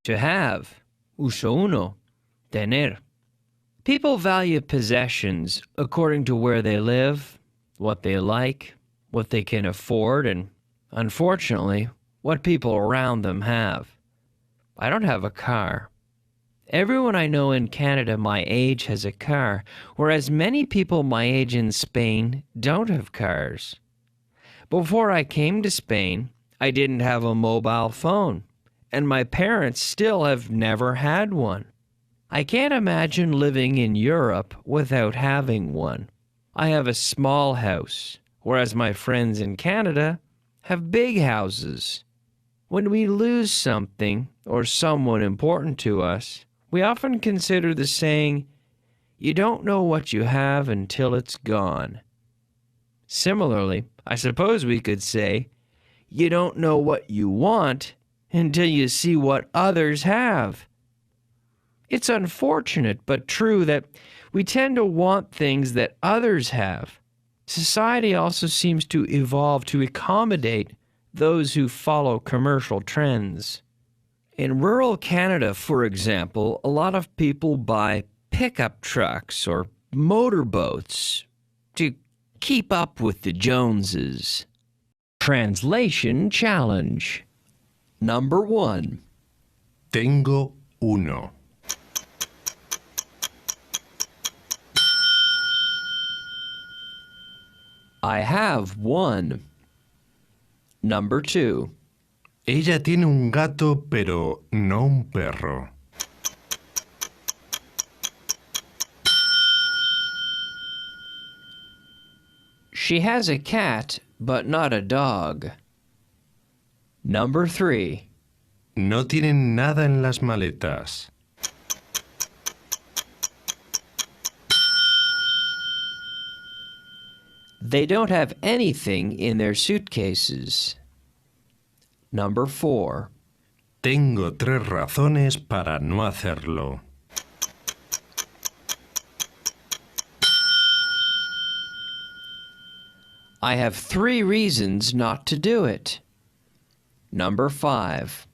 To have, uso uno, tener. People value possessions according to where they live, what they like, what they can afford, and, unfortunately, what people around them have. I don't have a car. Everyone I know in Canada my age has a car, whereas many people my age in Spain don't have cars. Before I came to Spain, I didn't have a mobile phone, and my parents still have never had one. I can't imagine living in Europe without having one. I have a small house, whereas my friends in Canada have big houses. When we lose something or someone important to us, we often consider the saying, "You don't know what you have until it's gone." Similarly, I suppose we could say, "You don't know what you want until you see what others have." It's unfortunate but true that we tend to want things that others have. Society also seems to evolve to accommodate those who follow commercial trends. In rural Canada, for example, a lot of people buy pickup trucks or motorboats to keep up with the Joneses. Translation Challenge. Number 1. Tengo uno. I have one. Number 2. Ella tiene un gato, pero no un perro. She has a cat, but not a dog. Number 3. No tienen nada en las maletas. They don't have anything in their suitcases. Number 4. Tengo 3 razones para no hacerlo. I have 3 reasons not to do it. Number 5.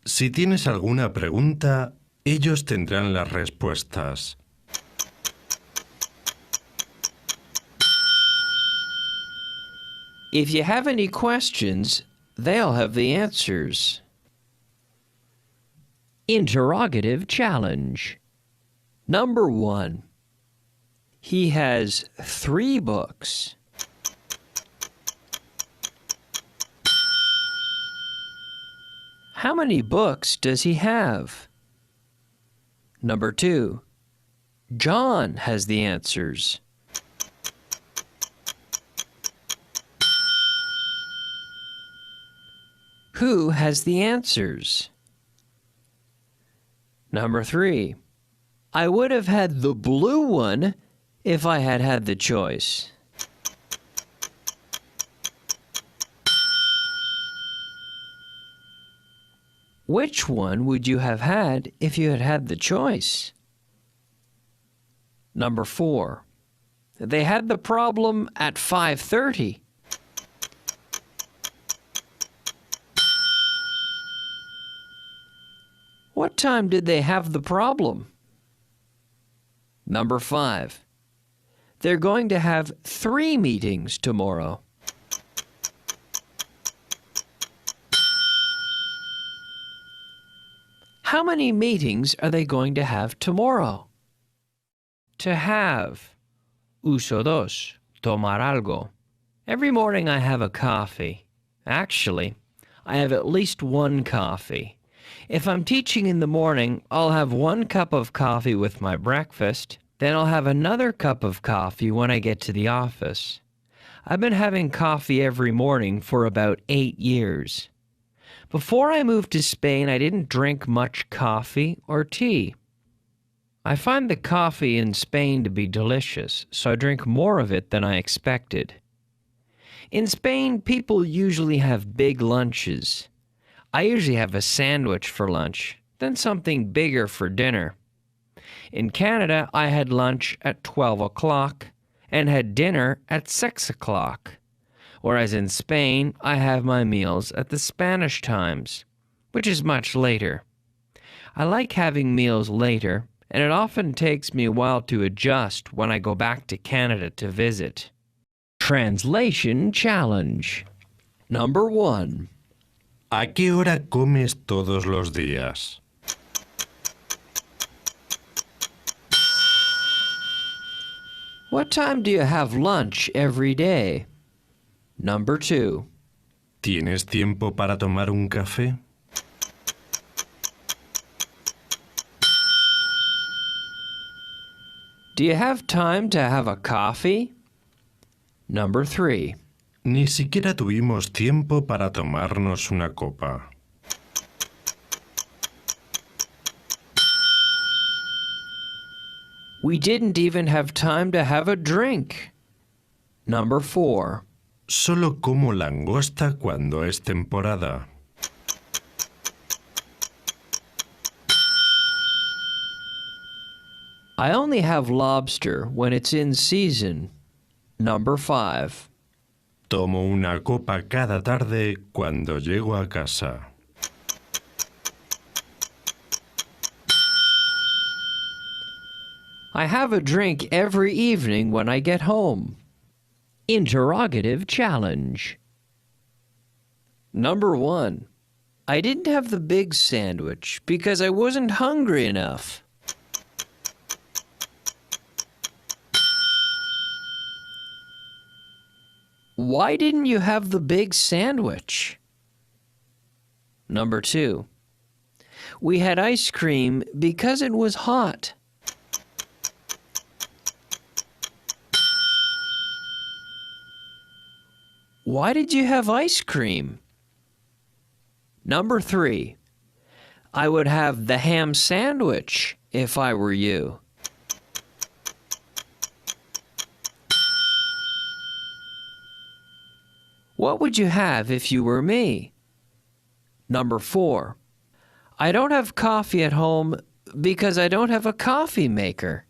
Si tienes alguna pregunta, ellos tendrán las respuestas. If you have any questions, they'll have the answers. Interrogative challenge. Number 1. He has 3 books. How many books does he have? Number 2. John has the answers. Who has the answers? Number 3. I would have had the blue one if I had had the choice. Which one would you have had if you had had the choice? Number 4. They had the problem at 5:30. What time did they have the problem? Number 5. They're going to have 3 meetings tomorrow. How many meetings are they going to have tomorrow? To have. Uso dos. Tomar algo. Every morning I have a coffee. Actually, I have at least 1 coffee. If I'm teaching in the morning, I'll have 1 cup of coffee with my breakfast. Then I'll have another cup of coffee when I get to the office. I've been having coffee every morning for about 8 years. Before I moved to Spain, I didn't drink much coffee or tea. I find the coffee in Spain to be delicious, so I drink more of it than I expected. In Spain, people usually have big lunches. I usually have a sandwich for lunch, then something bigger for dinner. In Canada, I had lunch at 12 o'clock and had dinner at 6 o'clock, whereas in Spain, I have my meals at the Spanish times, which is much later. I like having meals later, and it often takes me a while to adjust when I go back to Canada to visit. Translation Challenge. Number 1. ¿A qué hora comes todos los días? What time do you have lunch every day? Number 2. ¿Tienes tiempo para tomar un café? Do you have time to have a coffee? Number 3. Ni siquiera tuvimos tiempo para tomarnos una copa. We didn't even have time to have a drink. Number 4. Solo como langosta cuando es temporada. I only have lobster when it's in season. Number 5. Tomo una copa cada tarde cuando llego a casa. I have a drink every evening when I get home. Interrogative challenge. Number 1. I didn't have the big sandwich because I wasn't hungry enough. Why didn't you have the big sandwich? Number 2. We had ice cream because it was hot. Why did you have ice cream? Number 3. I would have the ham sandwich if I were you. What would you have if you were me? Number 4. I don't have coffee at home because I don't have a coffee maker.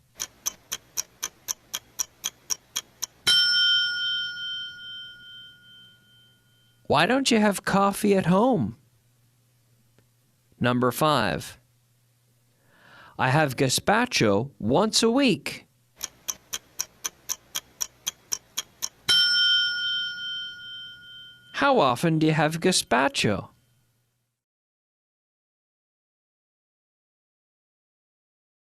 Why don't you have coffee at home? Number 5. I have gazpacho once a week. How often do you have gazpacho?